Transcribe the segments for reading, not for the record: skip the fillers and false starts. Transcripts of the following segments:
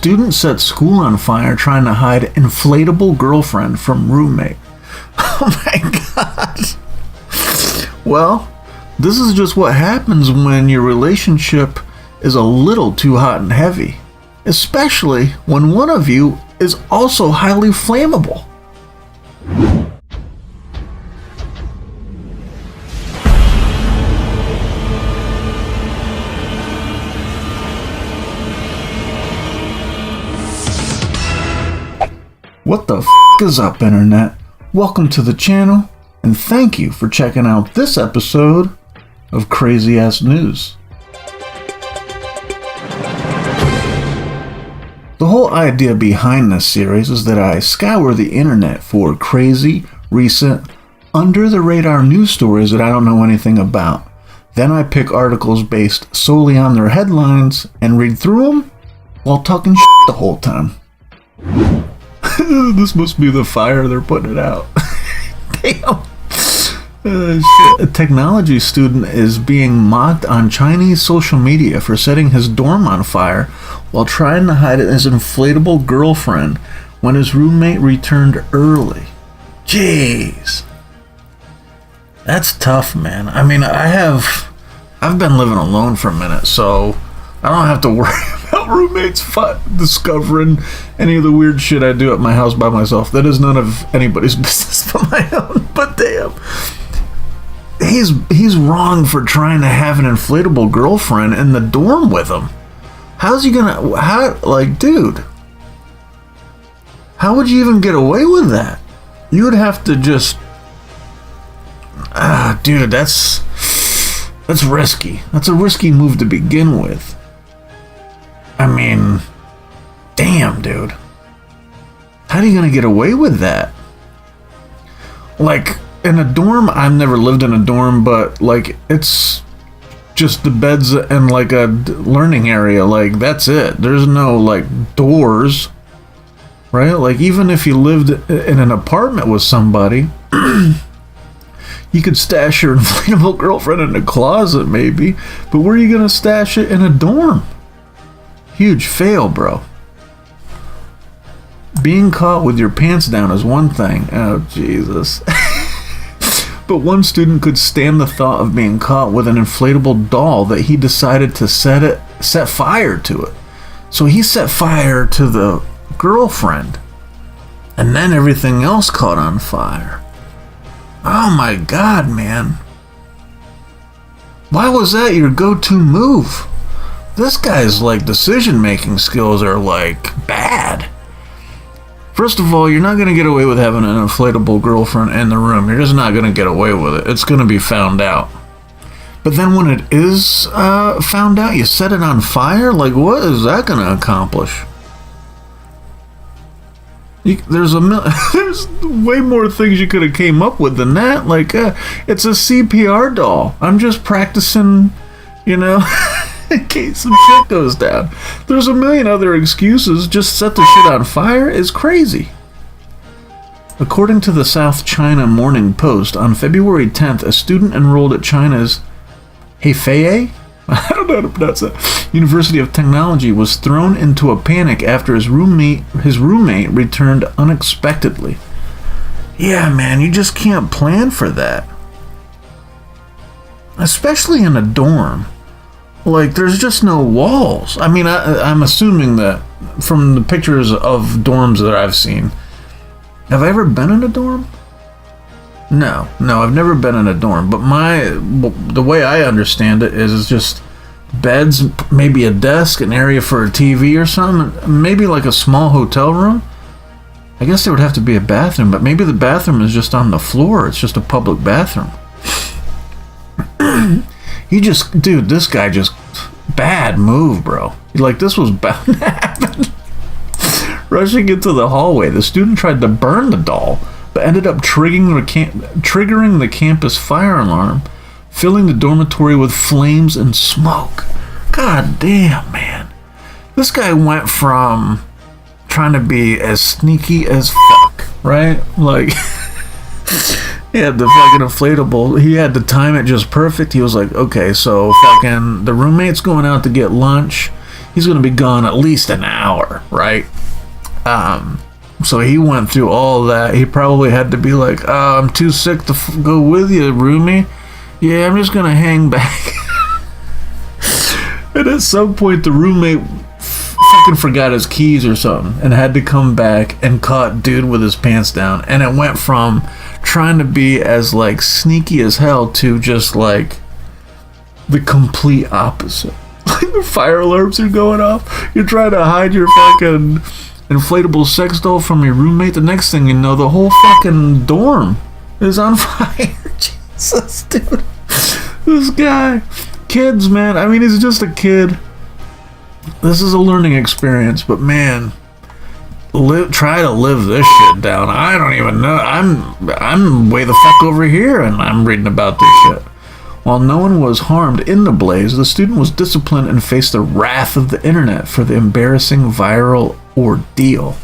Student set school on fire trying to hide inflatable girlfriend from roommate. Oh my god. Well, this is just what happens when your relationship is a little too hot and heavy, especially when one of you is also highly flammable. What the f*** is up, internet? Welcome to the channel, and thank you for checking out this episode of Crazy Ass News. The whole idea behind this series is that I scour the internet for crazy, recent, under-the-radar news stories that I don't know anything about. Then I pick articles based solely on their headlines and read through them while talking shit the whole time. This must be the fire they're putting it out. Damn. Shit. A technology student is being mocked on Chinese social media for setting his dorm on fire while trying to hide his inflatable girlfriend when his roommate returned early. Jeez. That's tough, man. I mean, I've been living alone for a minute, so I don't have to worry about roommates discovering any of the weird shit I do at my house by myself. That is none of anybody's business but my own. But damn, he's wrong for trying to have an inflatable girlfriend in the dorm with him. How's he gonna? Dude, how would you even get away with that? You would have to just, dude, that's risky. That's a risky move to begin with. I mean, damn, dude. How are you gonna get away with that? Like, in a dorm, I've never lived in a dorm, but, like, it's just the beds and, like, a learning area. Like, that's it. There's no, like, doors, right? Like, even if you lived in an apartment with somebody, you could stash your inflatable girlfriend in a closet, maybe, but where are you gonna stash it in a dorm? Huge fail, bro. Being caught with your pants down is one thing. Oh, Jesus. But one student could stand the thought of being caught with an inflatable doll that he decided to set fire to it. So he set fire to the girlfriend, and then everything else caught on fire. Oh my god, man. Why was that your go-to move? This guy's, like, decision-making skills are, like, bad. First of all, you're not going to get away with having an inflatable girlfriend in the room. You're just not going to get away with it. It's going to be found out. But then when it is found out, you set it on fire? Like, what is that going to accomplish? There's way more things you could have came up with than that. Like, it's a CPR doll. I'm just practicing, you know... in case some shit goes down. There's a million other excuses. Just set the shit on fire is crazy. According to the South China Morning Post, on February 10th, a student enrolled at China's Hefei, I don't know how to pronounce that, University of Technology was thrown into a panic after his roommate returned unexpectedly. Yeah, man, you just can't plan for that. Especially in a dorm. Like, there's just no walls. I mean, I'm assuming that from the pictures of dorms that I've seen. Have I ever been in a dorm? No, I've never been in a dorm. But the way I understand it is it's just beds, maybe a desk, an area for a TV or something. Maybe like a small hotel room. I guess there would have to be a bathroom, but maybe the bathroom is just on the floor. It's just a public bathroom. Dude, this guy just, bad move, bro. Like, this was bound to happen. Rushing into the hallway, the student tried to burn the doll, but ended up triggering the campus fire alarm, filling the dormitory with flames and smoke. God damn, man. This guy went from trying to be as sneaky as fuck, right? Like... He had the fucking inflatable. He had to time it just perfect. He was like, okay, so fucking the roommate's going out to get lunch. he's going to be gone at least an hour, right? So he went through all that. He probably had to be like, oh, I'm too sick to go with you, roomie. Yeah, I'm just going to hang back. And at some point, the roommate fucking forgot his keys or something and had to come back and caught dude with his pants down. And it went from trying to be as, like, sneaky as hell to just, like, the complete opposite. Like, the fire alarms are going off. You're trying to hide your fucking inflatable sex doll from your roommate. The next thing you know, the whole fucking dorm is on fire. Jesus, dude. This guy. Kids, man. I mean, he's just a kid. This is a learning experience, but man, try to live this shit down. I don't even know. I'm way the fuck over here, and I'm reading about this shit. While no one was harmed in the blaze, the student was disciplined and faced the wrath of the internet for the embarrassing viral ordeal.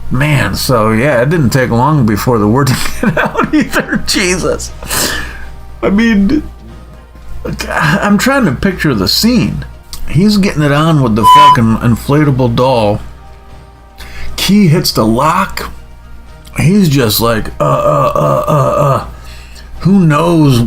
Man, so yeah, it didn't take long before the word get out either. Jesus. I mean, I'm trying to picture the scene. He's getting it on with the fucking inflatable doll. Key hits the lock. He's just like, who knows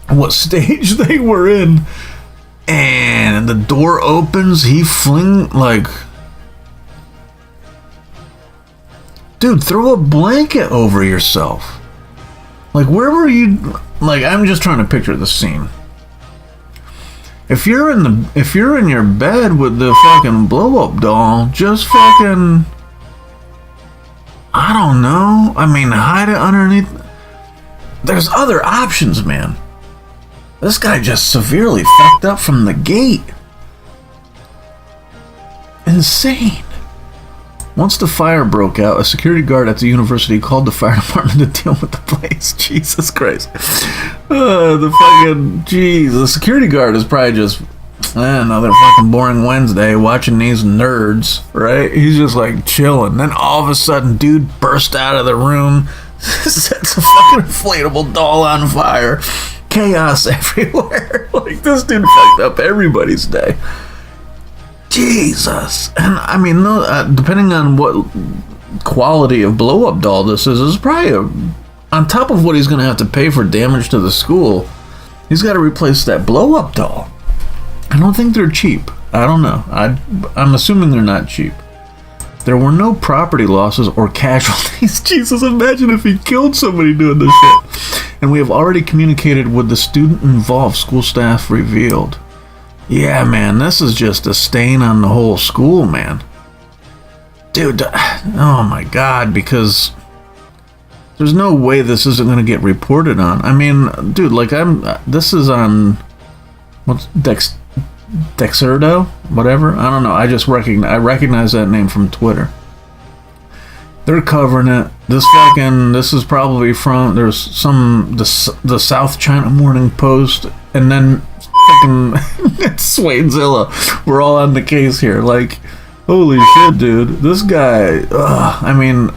what stage they were in. And the door opens. He like, dude, throw a blanket over yourself. Like, where were you? Like, I'm just trying to picture the scene. If you're in your bed with the fucking blow-up doll, just fucking, I don't know. I mean, hide it underneath. There's other options, man. This guy just severely fucked up from the gate. Insane. Once the fire broke out, a security guard at the university called the fire department to deal with the blaze. Jesus Christ. The security guard is probably just another fucking boring Wednesday watching these nerds, right? He's just like chilling. Then all of a sudden, dude burst out of the room, sets a fucking inflatable doll on fire. Chaos everywhere. Like, this dude fucked up everybody's day. Jesus. And I mean, depending on what quality of blow-up doll this is probably on top of what he's going to have to pay for damage to the school, he's got to replace that blow-up doll. I don't think they're cheap. I don't know. I'm assuming they're not cheap. There were no property losses or casualties. Jesus, imagine if he killed somebody doing this shit. And we have already communicated with the student involved, school staff revealed. Yeah, man, this is just a stain on the whole school, man. Dude, oh my God, because there's no way this isn't going to get reported on. I mean, dude, like, this is on, what's, Dexerto? Whatever? I don't know, I recognize that name from Twitter. They're covering it. This is probably from, there's the South China Morning Post, and then fucking Swainzilla. We're all on the case here. Like, holy shit, dude. This guy, I mean,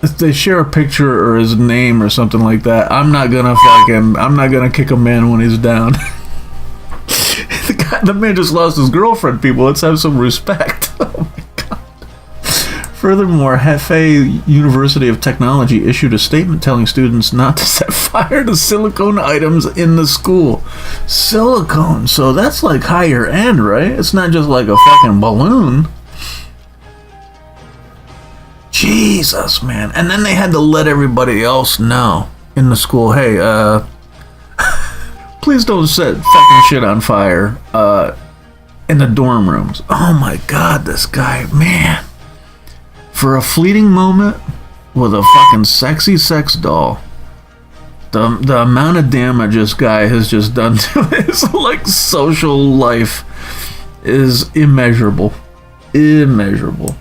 if they share a picture or his name or something like that, I'm not gonna kick a man when he's down. The man just lost his girlfriend, people. Let's have some respect. Oh my God. Furthermore, Hefei University of Technology issued a statement telling students not to set fire to silicone items in the school. Silicone, so that's like higher end, right? It's not just like a fucking balloon. Jesus, man. And then they had to let everybody else know in the school, hey, please don't set fucking shit on fire in the dorm rooms. Oh my God, this guy, man. For a fleeting moment with a fucking sexy sex doll, the amount of damage this guy has just done to his like social life is immeasurable. Immeasurable.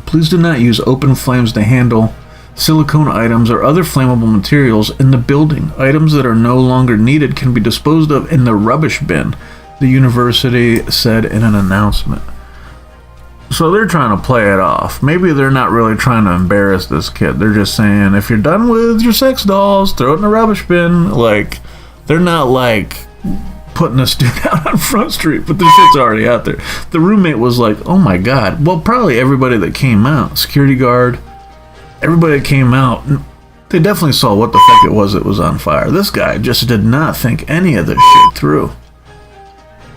Please do not use open flames to handle silicone items or other flammable materials in the building. Items that are no longer needed can be disposed of in the rubbish bin, the university said in an announcement. So they're trying to play it off. Maybe they're not really trying to embarrass this kid. They're just saying, if you're done with your sex dolls, throw it in the rubbish bin. Like, they're not like putting this dude out on Front Street, but the shit's already out there. The roommate was like, oh my god. Well, probably everybody that came out, security guard, everybody that came out, they definitely saw what the fuck it was that was on fire. This guy just did not think any of this shit through.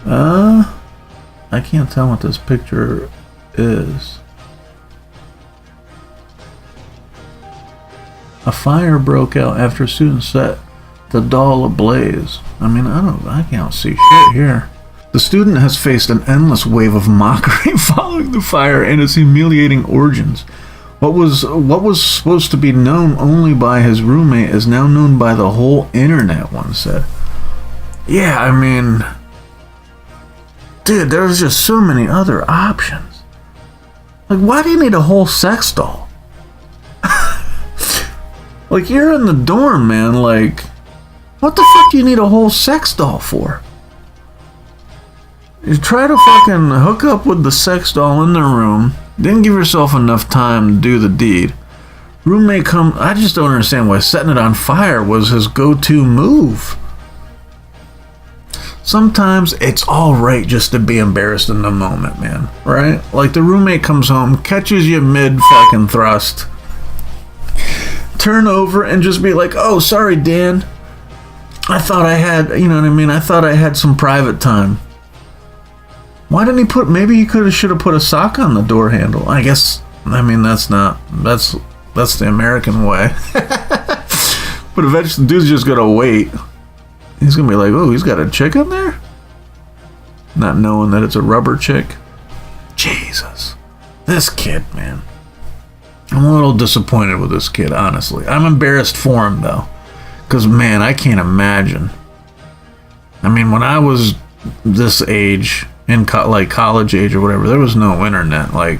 I can't tell what this picture is. A fire broke out after students set the doll ablaze. I mean, I can't see shit here. The student has faced an endless wave of mockery following the fire and its humiliating origins. What was supposed to be known only by his roommate is now known by the whole internet, one said. Yeah, I mean, dude, there's just so many other options. Like, why do you need a whole sex doll? Like, you're in the dorm, man. Like, what the fuck do you need a whole sex doll for? You try to fucking hook up with the sex doll in the room, didn't give yourself enough time to do the deed. Roommate come. I just don't understand why setting it on fire was his go-to move. Sometimes it's alright just to be embarrassed in the moment, man. Right? Like, the roommate comes home, catches you mid-fucking thrust. Turn over and just be like, oh, sorry, Dan. I thought I had, you know what I mean? I thought I had some private time. Why didn't he put, maybe he should have put a sock on the door handle. I guess, I mean, that's the American way. But eventually, the dude's just gonna wait. He's gonna be like, oh, he's got a chick in there? Not knowing that it's a rubber chick. Jesus. This kid, man. I'm a little disappointed with this kid, honestly. I'm embarrassed for him, though. Because, man, I can't imagine. I mean, when I was this age, in like college age or whatever, there was no internet. Like,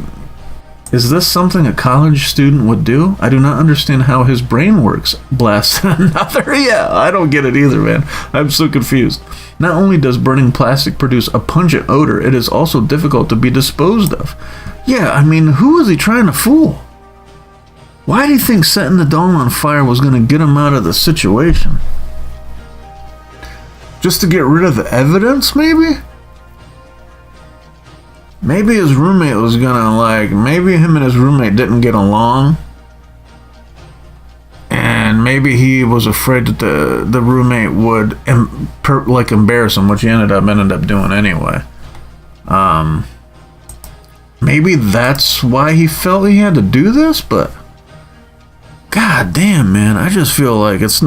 is this something a college student would do? I do not understand how his brain works. Blast another. Yeah, I don't get it either, man. I'm so confused. Not only does burning plastic produce a pungent odor, it is also difficult to be disposed of. Yeah, I mean, who was he trying to fool? Why do you think setting the doll on fire was going to get him out of the situation? Just to get rid of the evidence, maybe? Maybe his roommate was gonna, like, maybe him and his roommate didn't get along. And maybe he was afraid that the roommate would, embarrass him, which he ended up doing anyway. Maybe that's why he felt he had to do this, but god damn, man, I just feel like it's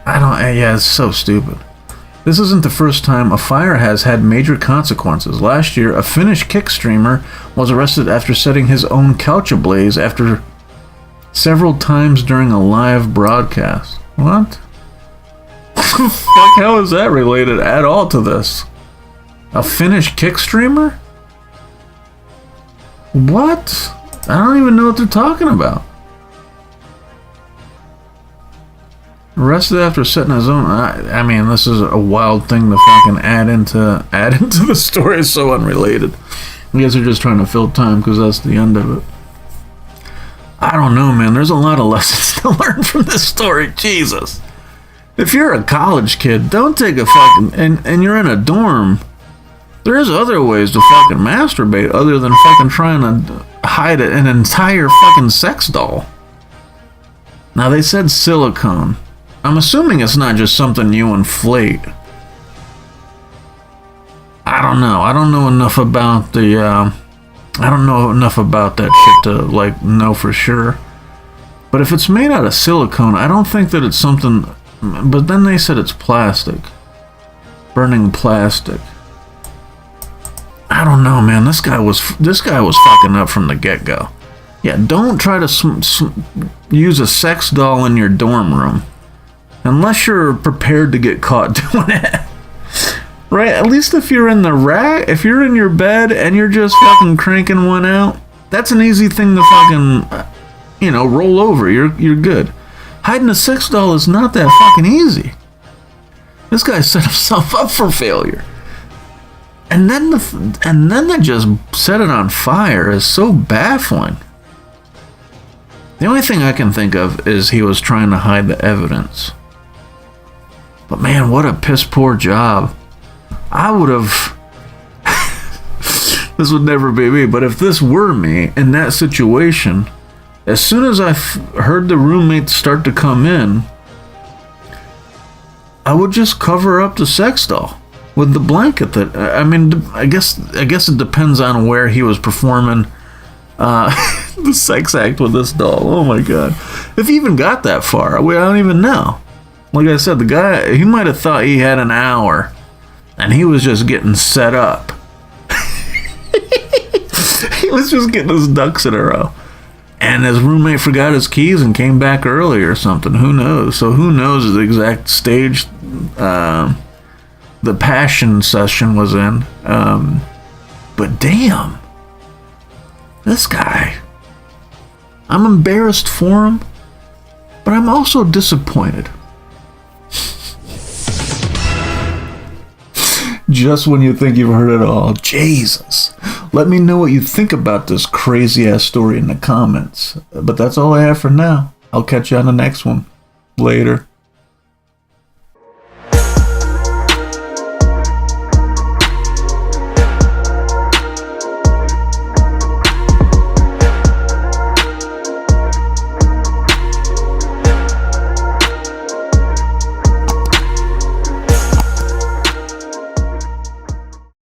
it's so stupid. This isn't the first time a fire has had major consequences. Last year, a Finnish kick streamer was arrested after setting his own couch ablaze after several times during a live broadcast. What? Fuck, how is that related at all to this? A Finnish kick streamer? What? I don't even know what they're talking about. Arrested after setting his own. I mean, this is a wild thing to fucking add into the story. It's so unrelated. I guess they're just trying to fill time because that's the end of it. I don't know, man. There's a lot of lessons to learn from this story. Jesus. If you're a college kid, don't take a fucking and you're in a dorm. There's other ways to fucking masturbate other than fucking trying to hide an entire fucking sex doll. Now they said silicone. I'm assuming it's not just something you inflate. I don't know. I don't know enough about that shit to, like, know for sure. But if it's made out of silicone, I don't think that it's something. But then they said it's plastic. Burning plastic. I don't know, man. This guy was fucking up from the get-go. Yeah, don't try to use a sex doll in your dorm room. Unless you're prepared to get caught doing it. Right? At least if you're in the rack, if you're in your bed and you're just fucking cranking one out, that's an easy thing to fucking, roll over. You're good. Hiding a sex doll is not that fucking easy. This guy set himself up for failure. And then to just set it on fire is so baffling. The only thing I can think of is he was trying to hide the evidence. But man, what a piss poor job. I would have... This would never be me, but if this were me in that situation, as soon as I heard the roommates start to come in, I would just cover up the sex doll with the blanket. That I mean, I guess it depends on where he was performing the sex act with this doll. Oh my god, if he even got that far, I don't even know. Like I said, the guy, he might have thought he had an hour, and he was just getting set up. He was just getting his ducks in a row. And his roommate forgot his keys and came back early or something. Who knows? So who knows the exact stage the passion session was in. But damn. This guy. I'm embarrassed for him, but I'm also disappointed. Just when you think you've heard it all. Jesus. Let me know what you think about this crazy ass story in the comments. But that's all I have for now. I'll catch you on the next one. Later.